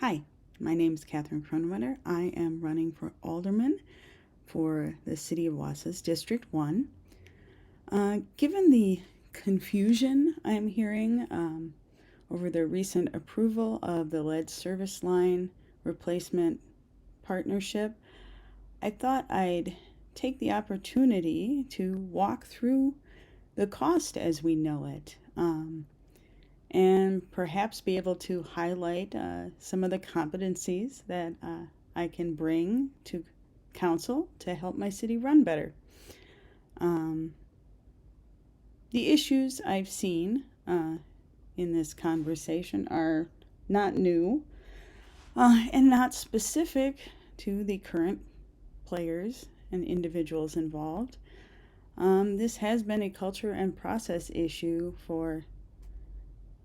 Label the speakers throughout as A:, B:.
A: Hi, my name is Catherine Kronenwetter. I am running for alderman for the City of Wausau's District 1. Given the confusion I'm hearing over the recent approval of the lead service line replacement partnership, I thought I'd take the opportunity to walk through the cost as we know it. And perhaps be able to highlight some of the competencies that I can bring to council to help my city run better. The issues I've seen in this conversation are not new and not specific to the current players and individuals involved. This has been a culture and process issue for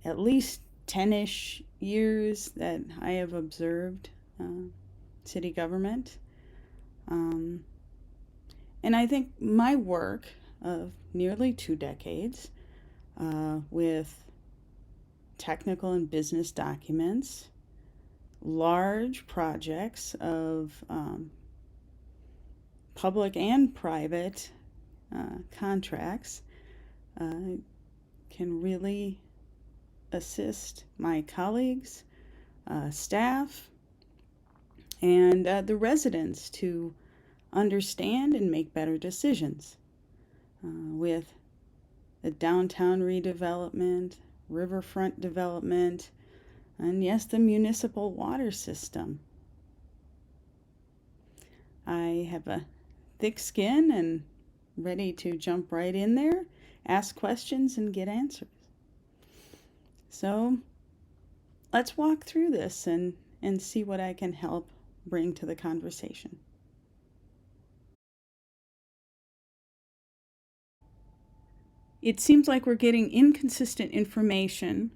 A: at least 10-ish years that I have observed city government. And I think my work of nearly 2 decades with technical and business documents, large projects of public and private contracts can really assist my colleagues, staff, and the residents to understand and make better decisions with the downtown redevelopment, riverfront development, and yes, the municipal water system. I have a thick skin and ready to jump right in there, ask questions, and get answers. So let's walk through this and see what I can help bring to the conversation. It seems like we're getting inconsistent information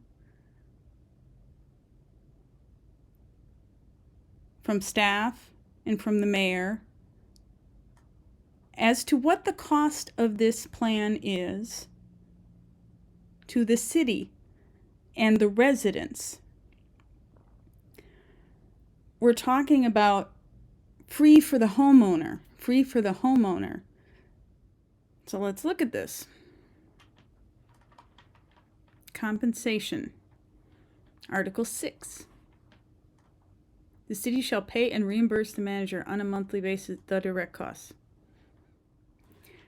A: from staff and from the mayor as to what the cost of this plan is to the city and the residents. We're talking about free for the homeowner. So let's look at this. Compensation. Article 6. The city shall pay and reimburse the manager on a monthly basis the direct costs.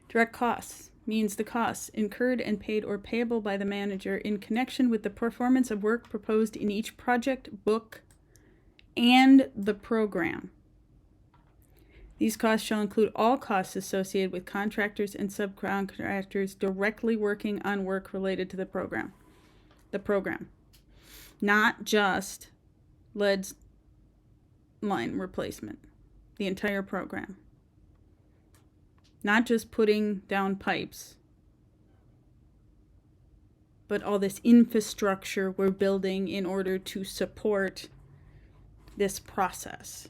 A: Direct costs means the costs incurred and paid or payable by the manager in connection with the performance of work proposed in each project, book, and the program. These costs shall include all costs associated with contractors and subcontractors directly working on work related to the program. Not just lead line replacement, the entire program. Not just putting down pipes, but all this infrastructure we're building in order to support this process,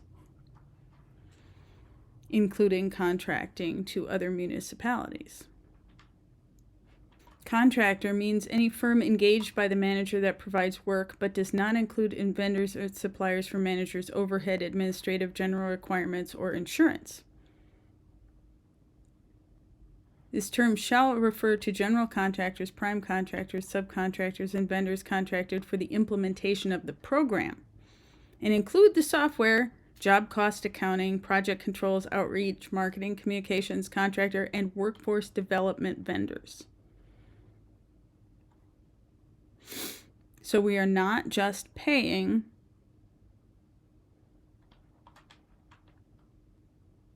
A: including contracting to other municipalities. Contractor means any firm engaged by the manager that provides work but does not include in vendors or suppliers for managers' overhead, administrative, general requirements, or insurance. This term shall refer to general contractors, prime contractors, subcontractors, and vendors contracted for the implementation of the program, and include the software, job cost accounting, project controls, outreach, marketing, communications, contractor, and workforce development vendors. So we are not just paying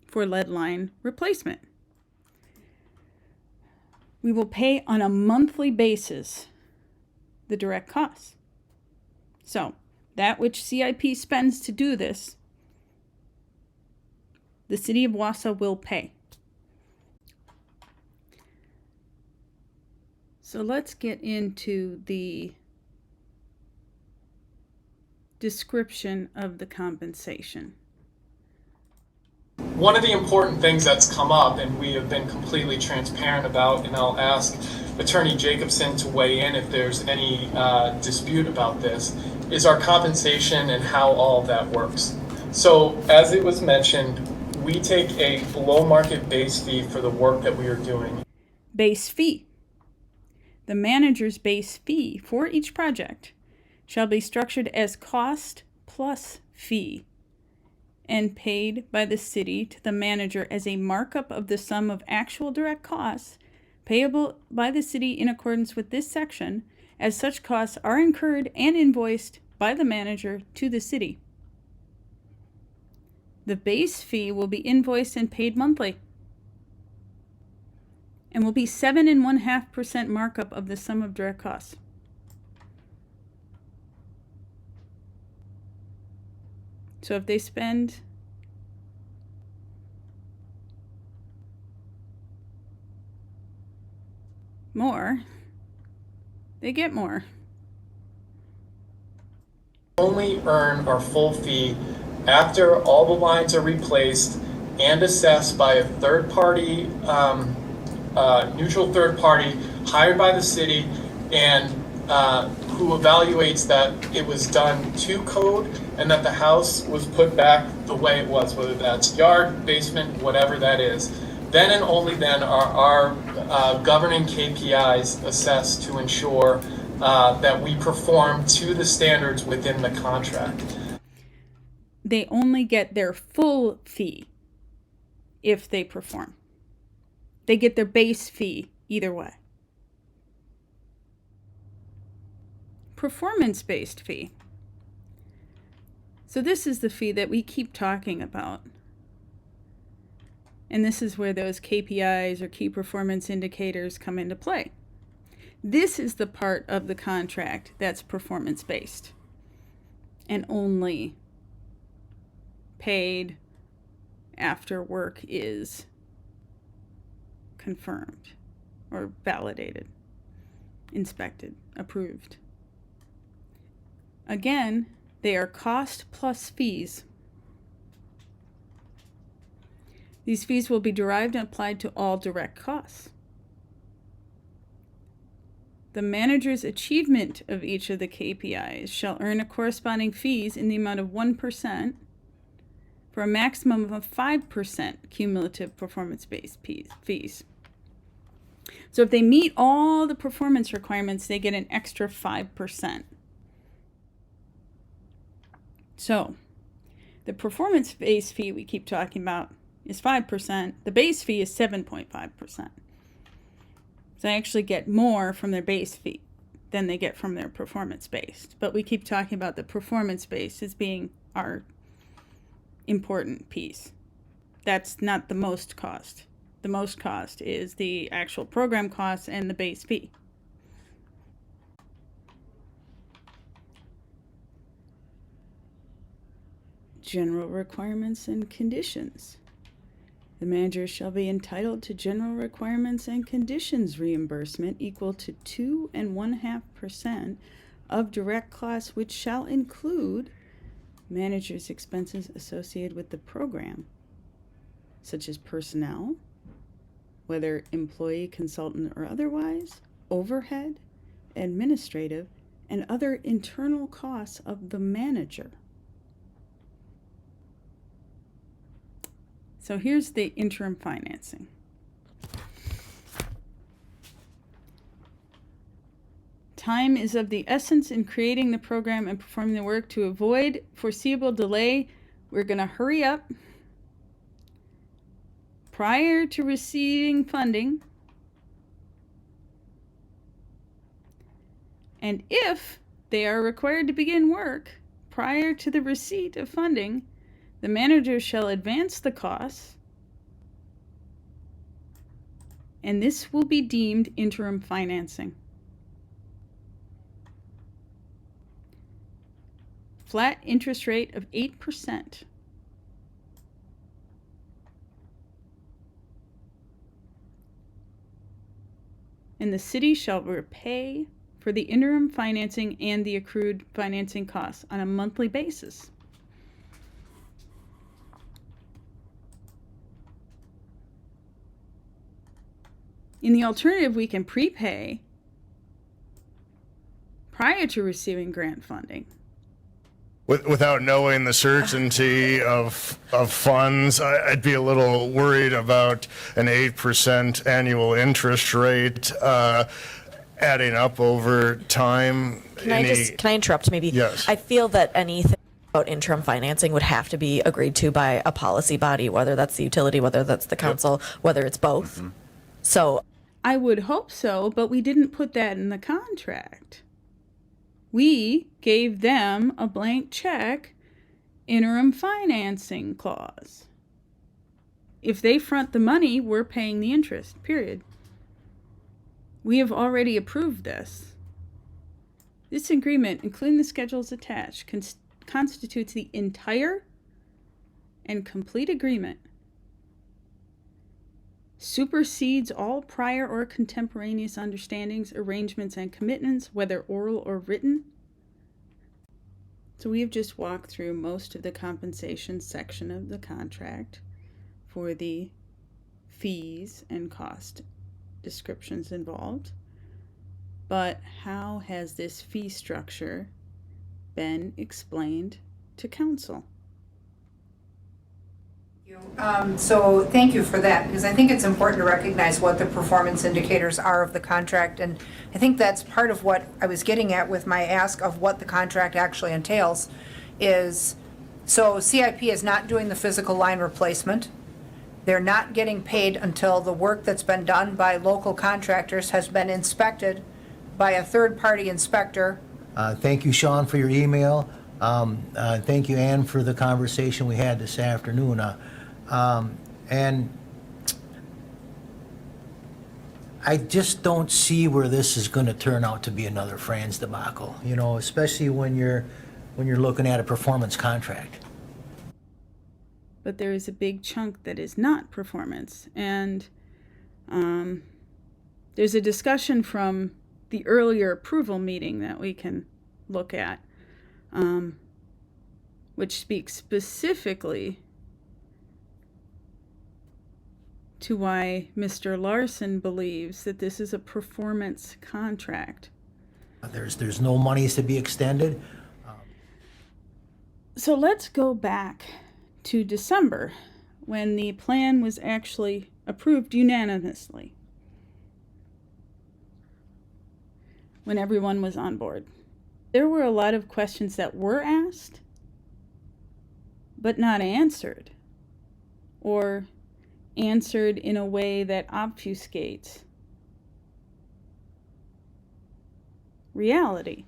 A: for lead line replacement. We will pay on a monthly basis the direct costs. So that which CIP spends to do this, the city of Wausau will pay. So let's get into the description of the compensation.
B: One of the important things that's come up, and we have been completely transparent about, and I'll ask Attorney Jacobson to weigh in if there's any dispute about this, is our compensation and how all of that works. So as it was mentioned, we take a below market base fee for the work that we are doing.
A: Base fee. The manager's base fee for each project shall be structured as cost plus fee and paid by the city to the manager as a markup of the sum of actual direct costs payable by the city in accordance with this section, as such costs are incurred and invoiced by the manager to the city. The base fee will be invoiced and paid monthly and will be 7.5% markup of the sum of direct costs. So if they spend more, they get more.
B: Only earn our full fee after all the lines are replaced and assessed by a third party, neutral third party hired by the city, and who evaluates that it was done to code and that the house was put back the way it was, whether that's yard, basement, whatever that is. Then and only then are our governing KPIs assessed to ensure that we perform to the standards within the contract.
A: They only get their full fee if they perform. They get their base fee either way. Performance-based fee. So this is the fee that we keep talking about. And this is where those KPIs or key performance indicators come into play. This is the part of the contract that's performance-based and only paid after work is confirmed or validated, inspected, approved. Again, they are cost plus fees. These fees will be derived and applied to all direct costs. The manager's achievement of each of the KPIs shall earn a corresponding fees in the amount of 1% for a maximum of 5% cumulative performance-based fees. So if they meet all the performance requirements, they get an extra 5%. So the performance-based fee we keep talking about is 5%. The base fee is 7.5%. So they actually get more from their base fee than they get from their performance-based. But we keep talking about the performance-based as being our important piece. That's not the most cost. The most cost is the actual program costs and the base fee. General requirements and conditions. The manager shall be entitled to general requirements and conditions reimbursement equal to 2.5% of direct costs, which shall include manager's expenses associated with the program, such as personnel, whether employee, consultant, or otherwise, overhead, administrative, and other internal costs of the manager. So here's the interim financing. Time is of the essence in creating the program and performing the work. To avoid foreseeable delay, we're going to hurry up. Prior to receiving funding, and if they are required to begin work prior to the receipt of funding, the manager shall advance the costs, and this will be deemed interim financing. Flat interest rate of 8%. And the city shall repay for the interim financing and the accrued financing costs on a monthly basis. In the alternative, we can prepay prior to receiving grant funding
C: without knowing the certainty of funds, I'd be a little worried about an 8% annual interest rate adding up over time.
D: Can I interrupt maybe?
C: Yes.
D: I feel that anything about interim financing would have to be agreed to by a policy body, whether that's the utility, whether that's the council, whether it's both.
C: Mm-hmm.
D: So
A: I would hope so, but we didn't put that in the contract. We gave them a blank check interim financing clause. If they front the money, we're paying the interest, period. We have already approved this. This agreement, including the schedules attached, constitutes the entire and complete agreement, supersedes all prior or contemporaneous understandings, arrangements, and commitments, whether oral or written. So we have just walked through most of the compensation section of the contract for the fees and cost descriptions involved. But how has this fee structure been explained to council?
E: So thank you for that, because I think it's important to recognize what the performance indicators are of the contract. And I think that's part of what I was getting at with my ask of what the contract actually entails is, so CIP is not doing the physical line replacement. They're not getting paid until the work that's been done by local contractors has been inspected by a third-party inspector.
F: Thank you, Sean, for your email. Thank you, Ann, for the conversation we had this afternoon. And I just don't see where this is going to turn out to be another Franz debacle, you know, especially when you're looking at a performance contract.
A: But there is a big chunk that is not performance. And there's a discussion from the earlier approval meeting that we can look at, which speaks specifically to why Mr. Larson believes that this is a performance contract.
F: There's no monies to be extended.
A: So let's go back to December when the plan was actually approved unanimously, when everyone was on board. There were a lot of questions that were asked but not answered, or answered in a way that obfuscates reality.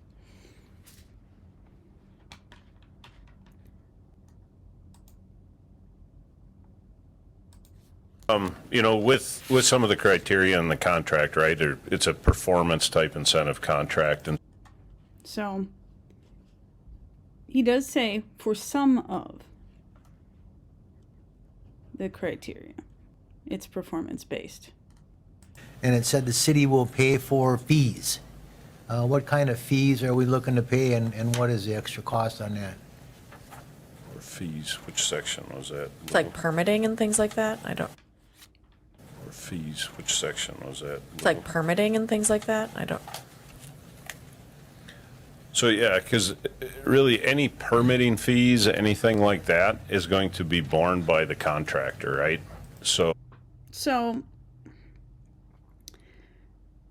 G: You know, with some of the criteria in the contract, right, it's a performance type incentive contract. And
A: So he does say for some of the criteria, it's performance-based.
F: And it said the city will pay for fees. What kind of fees are we looking to pay, and what is the extra cost on that?
G: or fees, which section was that?
D: it's like permitting and things like that.
G: Or fees, which section was that?
D: It's like permitting and things like that.
G: So, yeah, because really any permitting fees, anything like that is going to be borne by the contractor, right? So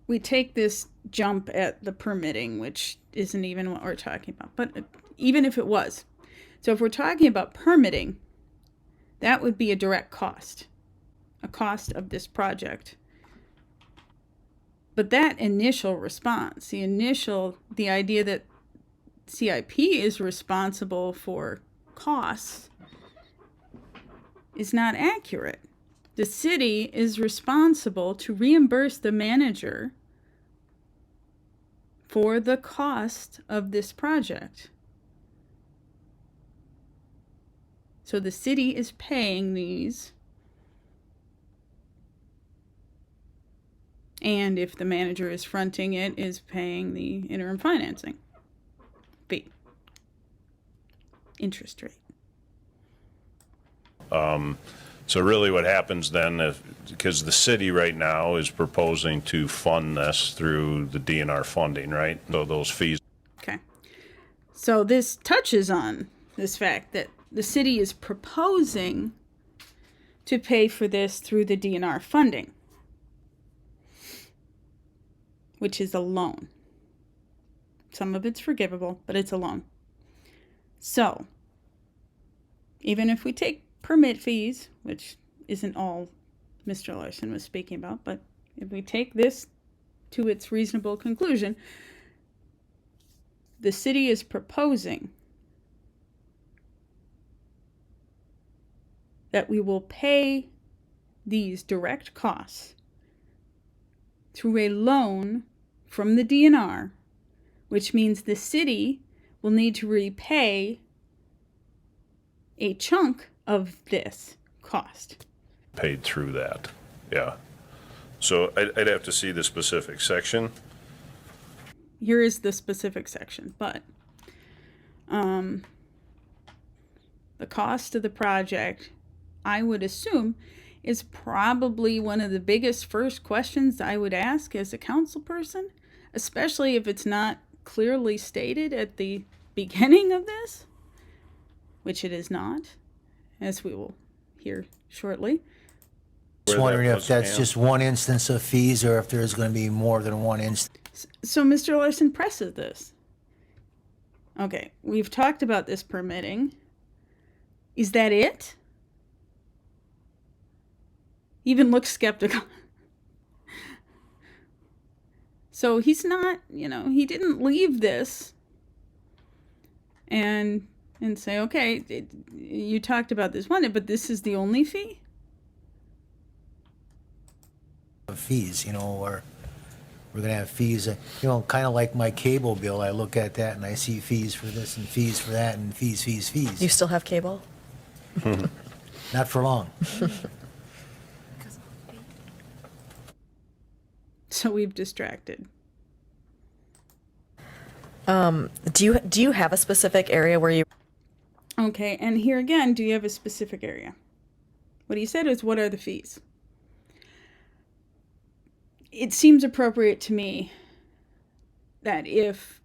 A: we take this jump at the permitting, which isn't even what we're talking about, but even if it was. So if we're talking about permitting, that would be a direct cost, a cost of this project. But that initial response, the idea that CIP is responsible for costs is not accurate. The city is responsible to reimburse the manager for the cost of this project. So the city is paying these, and if the manager is fronting it, is paying the interim financing fee, interest rate.
G: So really what happens then, because the city right now is proposing to fund this through the DNR funding, right? So those fees.
A: Okay. So this touches on this fact that the city is proposing to pay for this through the DNR funding, which is a loan. Some of it's forgivable, but it's a loan. So, even if we take permit fees, which isn't all Mr. Larson was speaking about, but if we take this to its reasonable conclusion, the city is proposing that we will pay these direct costs through a loan from the DNR, which means the city will need to repay a chunk of this cost.
G: Paid through that, yeah. So I'd have to see the specific section.
A: Here is the specific section, but the cost of the project, I would assume, is probably one of the biggest first questions I would ask as a council person, especially if it's not clearly stated at the beginning of this, which it is not, as we will hear shortly.
F: Just
G: Where that
F: wondering if
G: was
F: that's
G: handled.
F: just one instance of fees or if there's going to be more than one instance.
A: So Mr. Larson presses this. Okay, we've talked about this permitting. Is that it? Even looks skeptical. So he's not, he didn't leave this and say, okay, you talked about this one, but this is the only fee?
F: Of fees, or we're going to have fees, kind of like my cable bill. I look at that and I see fees for this and fees for that and fees.
D: You still have cable?
F: Not for long.
A: So we've distracted.
D: Do you have a specific area where you?
A: Okay, and here again, do you have a specific area? What he said is, what are the fees? It seems appropriate to me that if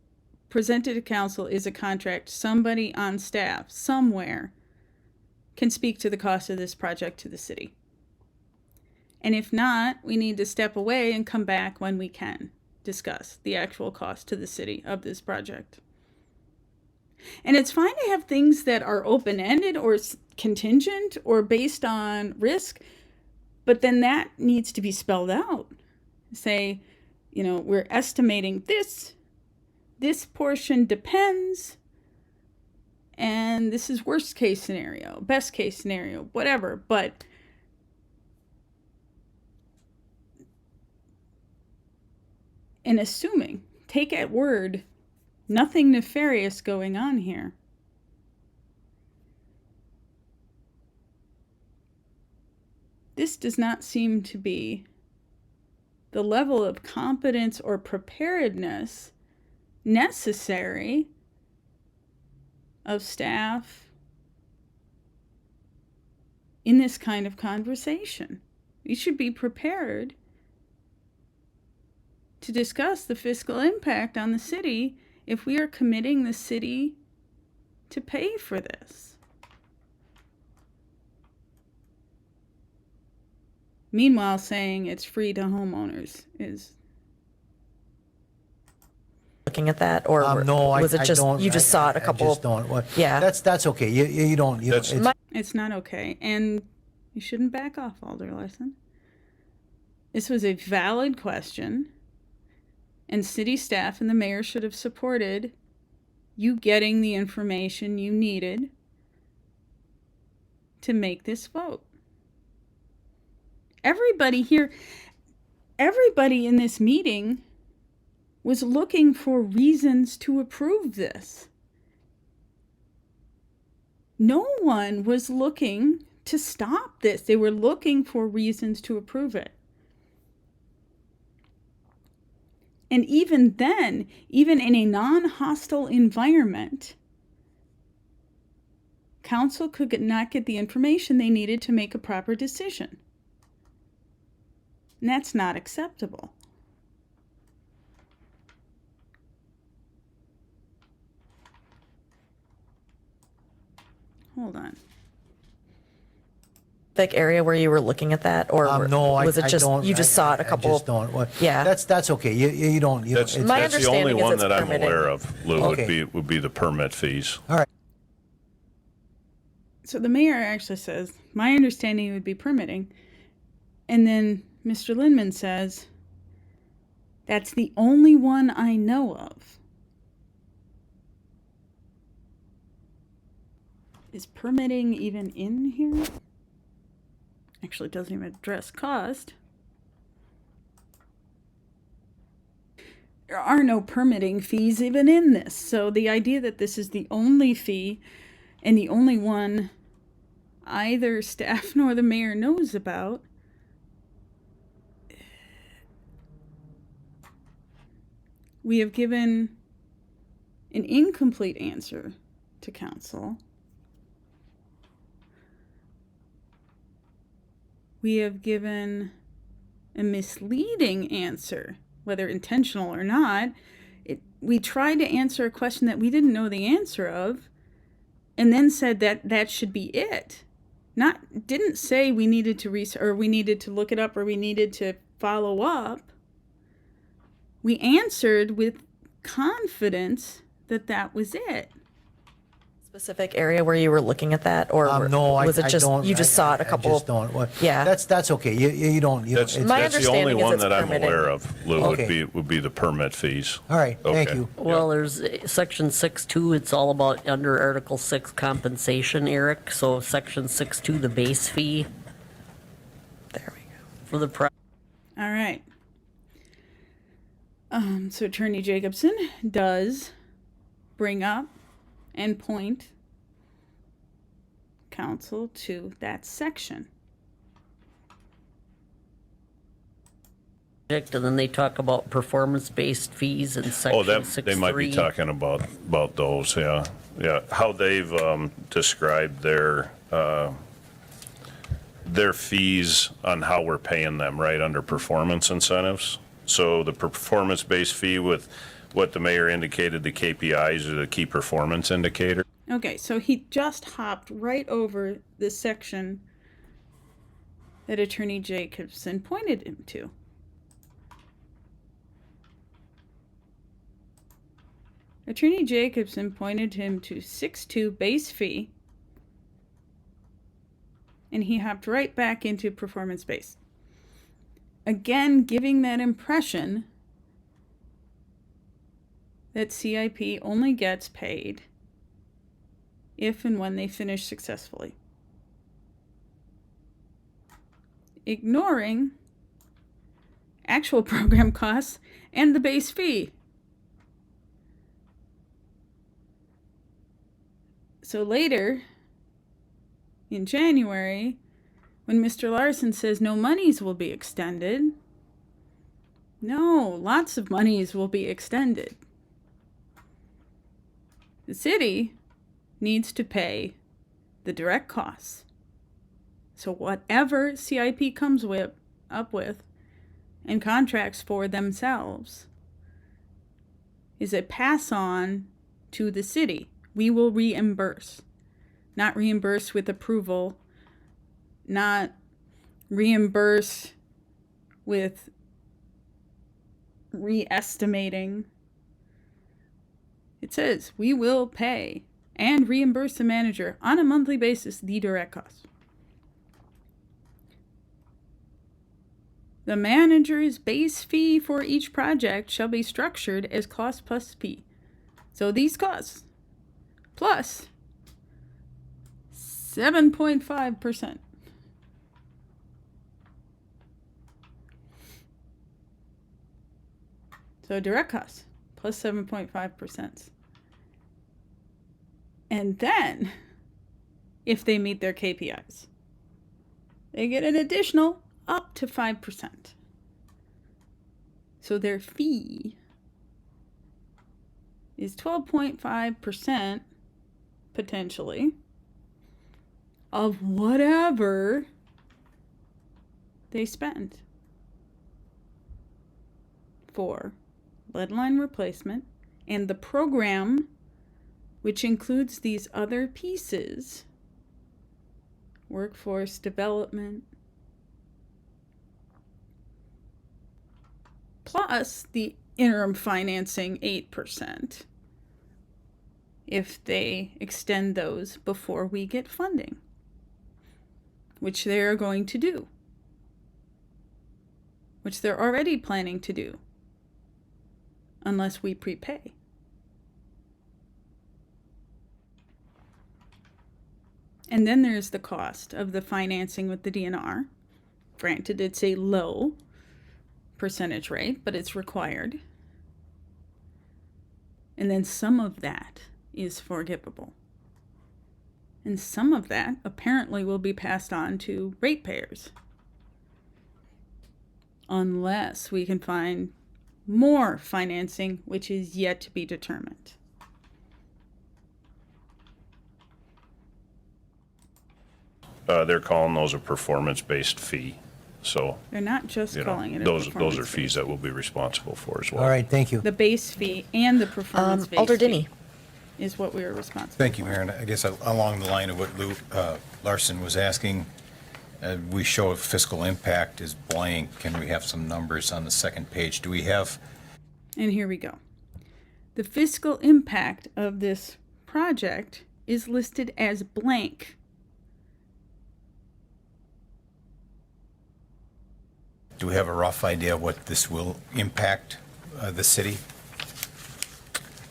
A: presented to council is a contract, somebody on staff somewhere can speak to the cost of this project to the city. And if not, we need to step away and come back when we can discuss the actual cost to the city of this project. And it's fine to have things that are open-ended or contingent or based on risk, but then that needs to be spelled out. Say, we're estimating this portion depends, and this is worst case scenario, best case scenario, whatever, but and assuming, take at word, nothing nefarious going on here. This does not seem to be the level of competence or preparedness necessary of staff in this kind of conversation. We should be prepared to discuss the fiscal impact on the city if we are committing the city to pay for this. Meanwhile, saying it's free to homeowners is...
D: Looking at that, or
F: No,
D: was it
F: I
D: just
F: don't.
D: you just saw it a couple?
F: I just don't. What?
D: Yeah.
F: That's okay. You don't.
G: That's-
A: It's not okay, and you shouldn't back off, Alder Larson. This was a valid question, and city staff and the mayor should have supported you getting the information you needed to make this vote. Everybody in this meeting was looking for reasons to approve this. No one was looking to stop this. They were looking for reasons to approve it. And even then, even in a non-hostile environment, council could not get the information they needed to make a proper decision. And that's not acceptable. hold on.
D: Like area where you were looking at that, or
F: No,
D: was it
F: I
D: just
F: don't.
D: you just saw it a couple?
F: I just don't. What?
D: Yeah.
F: That's okay. You don't.
G: That's,
F: it's-
D: My
G: that's the only
D: understanding is
G: one
D: it's
G: that I'm
D: permitted.
G: aware of, Lou,
F: Okay.
G: would be the permit fees.
F: all right.
A: So the mayor actually says, my understanding would be permitting. And then Mr. Lindman says, that's the only one I know of. Is permitting even in here? Actually, it doesn't even address cost. There are no permitting fees even in this. So the idea that this is the only fee and the only one either staff nor the mayor knows about, we have given an incomplete answer to council. We have given a misleading answer, whether intentional or not. We tried to answer a question that we didn't know the answer of, and then said that that should be it. Didn't say we needed to research, or we needed to look it up, or we needed to follow up. We answered with confidence that that was it.
D: Specific area where you were looking at that, or
F: No,
D: was it
F: I
D: just
F: don't.
D: you just saw it a couple?
F: I just don't. What?
D: Yeah.
F: That's okay. You don't.
G: That's,
F: it's-
D: My
G: that's the only
D: understanding is
G: one
D: it's
G: that I'm
D: permitted.
G: aware of, Lou,
F: Okay.
G: would be the permit fees.
F: all right. Thank
G: Okay.
F: you.
H: Well, there's section 6.2, it's all about under Article 6 compensation, Eric. So section 6.2, the base fee
D: There we go.
H: for the
A: All right. So Attorney Jacobson does bring up and point council to that section.
H: project, and then they talk about performance-based fees in
G: Oh,
H: section
G: that,
H: 6.3.
G: they might be talking about those, yeah. Yeah, how they've described their fees on how we're paying them, right, under performance incentives. So the performance-based fee with what the mayor indicated, the KPIs are the key performance indicator.
A: Okay, so he just hopped right over the section that Attorney Jacobson pointed him to. Attorney Jacobson pointed him to 6.2 base fee, and he hopped right back into performance based. Again, giving that impression that CIP only gets paid if and when they finish successfully, ignoring actual program costs and the base fee. So later, in January, when Mr. Larson says no monies will be extended, no, lots of monies will be extended. The city needs to pay the direct costs. So whatever CIP comes up with and contracts for themselves is a pass on to the city. We will reimburse. Not reimburse with approval, not reimburse with re-estimating. It says we will pay and reimburse the manager on a monthly basis the direct costs. The manager's base fee for each project shall be structured as cost plus P. So these costs plus 7.5%. So direct costs plus 7.5%. And then, if they meet their KPIs, they get an additional up to 5%. So their fee is 12.5% potentially of whatever they spend for lead line replacement and the program, which includes these other pieces, workforce development, plus the interim financing 8% if they extend those before we get funding, which they are going to do, which they're already planning to do, unless we prepay. And then there's the cost of the financing with the DNR. Granted, it's a low percentage rate, but it's required. And then some of that is forgivable. And some of that apparently will be passed on to ratepayers. Unless we can find more financing, which is yet to be determined.
G: They're calling those a performance-based fee, so,
A: They're not just
G: you know,
A: calling it a
G: those are
A: performance
G: fees
A: fee.
G: that we'll be responsible for as well.
F: All right, thank you.
A: The base fee and the performance-based
D: Alder
A: fee
D: Dinney.
A: is what we are responsible.
I: Thank you, Mayor. And I guess along the line of what Lou Larson was asking, we show a fiscal impact is blank. Can we have some numbers on the second page? Do we have,
A: And here we go. The fiscal impact of this project is listed as blank.
I: do we have a rough idea what this will impact the city?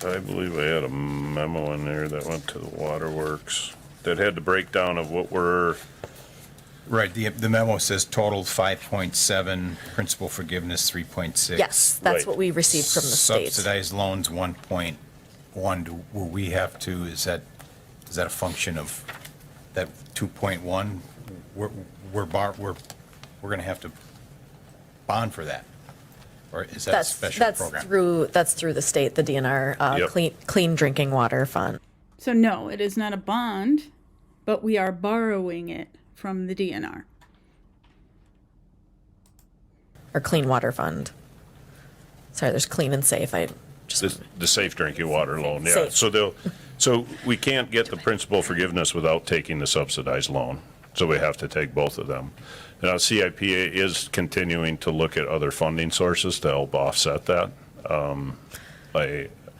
G: I believe I had a memo in there that went to the waterworks that had the breakdown of what we're,
I: Right, the memo says total 5.7, principal forgiveness 3.6.
D: Yes, that's
G: Right.
D: what we received from the state.
I: Subsidized loans 1.1. Will we have to, is that a function of that 2.1? We're going to have to bond for that? Or is that a special program?
D: That's through the state, the DNR,
G: Yep.
D: Clean Drinking Water Fund.
A: So no, it is not a bond, but we are borrowing it from the DNR.
D: Or Clean Water Fund. Sorry, there's Clean and Safe. I just
G: the safe drinking water loan, yeah.
D: Safe.
G: So we can't get the principal forgiveness without taking the subsidized loan. So we have to take both of them. Now, CIP is continuing to look at other funding sources to help offset that.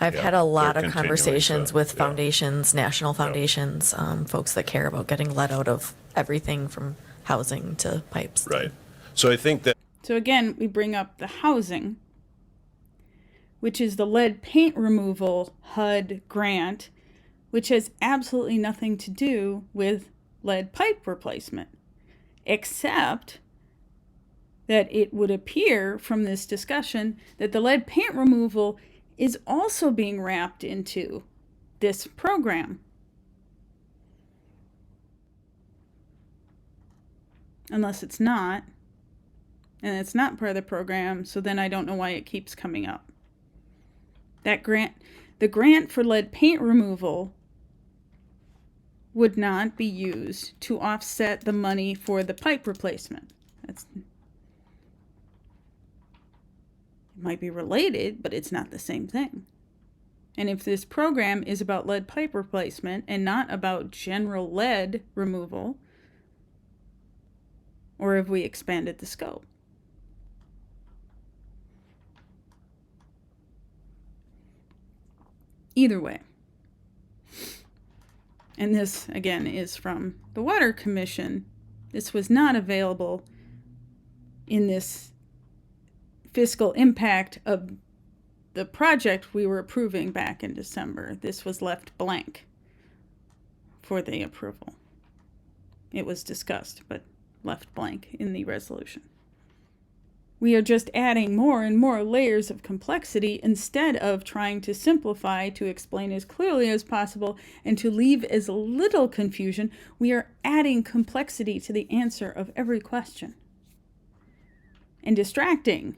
D: I've had a lot
G: they're
D: of
G: continuing
D: conversations
G: to-
D: with
G: yeah.
D: foundations, national foundations, folks that care about getting let out of everything from housing to pipes.
G: Right. So I think that
A: So again, we bring up the housing, which is the lead paint removal HUD grant, which has absolutely nothing to do with lead pipe replacement, except that it would appear from this discussion that the lead paint removal is also being wrapped into this program. Unless it's not, and it's not part of the program, so then I don't know why it keeps coming up. That grant, the grant for lead paint removal would not be used to offset the money for the pipe replacement. It might be related, but it's not the same thing. And if this program is about lead pipe replacement and not about general lead removal, or have we expanded the scope? Either way. And this, again, is from the Water Commission. This was not available in this fiscal impact of the project we were approving back in December. This was left blank for the approval. It was discussed, but left blank in the resolution. We are just adding more and more layers of complexity instead of trying to simplify, to explain as clearly as possible, and to leave as little confusion. We are adding complexity to the answer of every question and distracting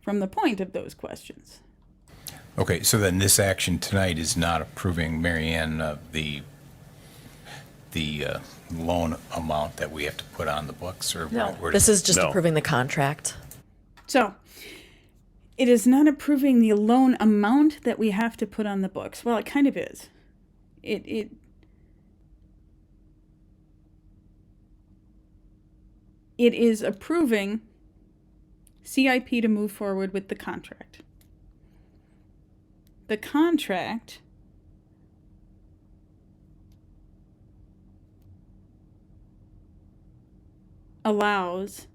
A: from the point of those questions.
I: Okay, so then this action tonight is not approving, Mary Ann, the loan amount that we have to put on the books, or
A: No.
I: where
D: This
I: does-
D: is just
G: No.
D: approving the contract.
A: So, it is not approving the loan amount that we have to put on the books. Well, it kind of is. it is approving CIP to move forward with the contract. The contract allows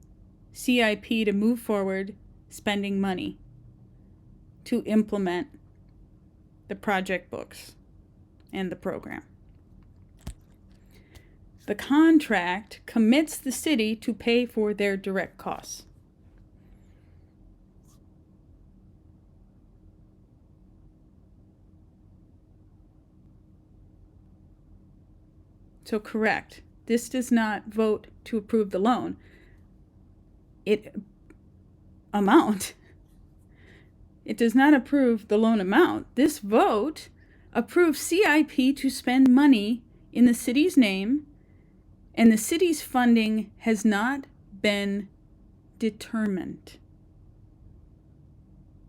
A: CIP to move forward spending money to implement the project books and the program. The contract commits the city to pay for their direct costs. So correct, this does not vote to approve the loan. It does not approve the loan amount. This vote approves CIP to spend money in the city's name, and the city's funding has not been determined.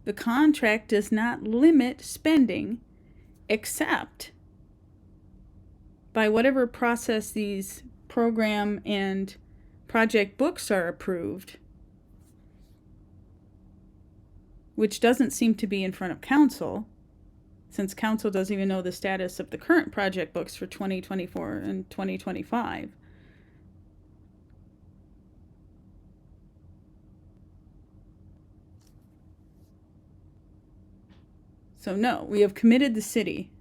A: The contract does not limit spending except by whatever process these program and project books are approved, which doesn't seem to be in front of council, since council doesn't even know the status of the current project books for 2024 and 2025. So no, we have committed the city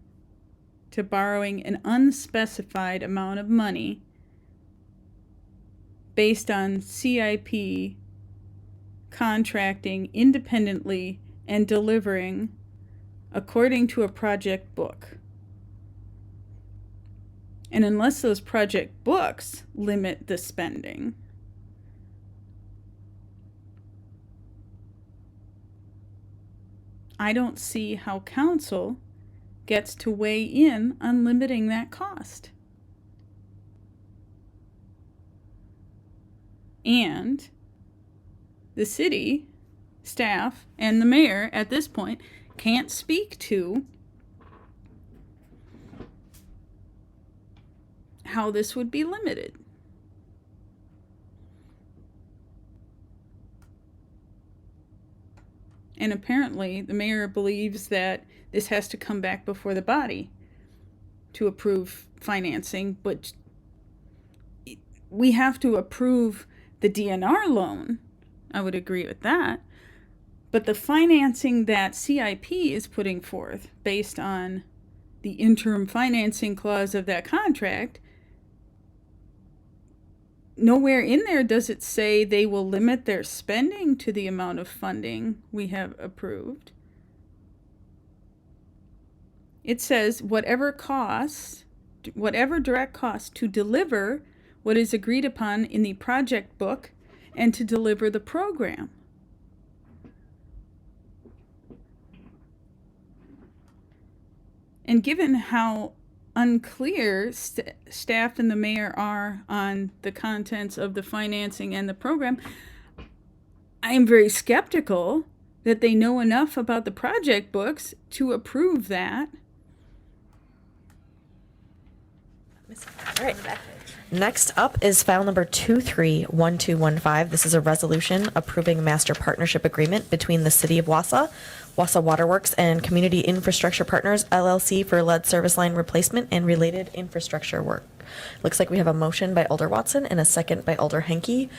A: to borrowing an unspecified amount of money based on CIP contracting independently and delivering according to a project book. And unless those project books limit the spending, I don't see how council gets to weigh in on limiting that cost. And the city staff and the mayor at this point can't speak to how this would be limited. And apparently the mayor believes that this has to come back before the body to approve financing, but we have to approve the DNR loan. I would agree with that. But the financing that CIP is putting forth based on the interim financing clause of that contract, nowhere in there does it say they will limit their spending to the amount of funding we have approved. It says whatever direct costs to deliver what is agreed upon in the project book and to deliver the program. And given how unclear staff and the mayor are on the contents of the financing and the program, I am very skeptical that they know enough about the project books to approve that.
D: All right. Next up is file number 231215. This is a resolution approving a master partnership agreement between the City of Wausau, Wausau Waterworks, and Community Infrastructure Partners, LLC, for lead service line replacement and related infrastructure work. Looks like we have a motion by Alder Watson and a second by Alder Henke.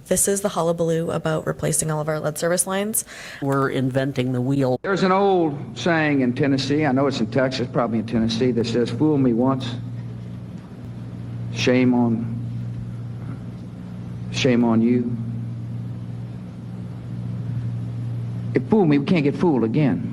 D: This is the hullabaloo about replacing all of our lead service lines.
H: We're inventing the wheel.
J: There's an old saying in Tennessee, I know it's in Texas, probably in Tennessee, that says, "Fool me once, shame on you." If fool me, we can't get fooled again.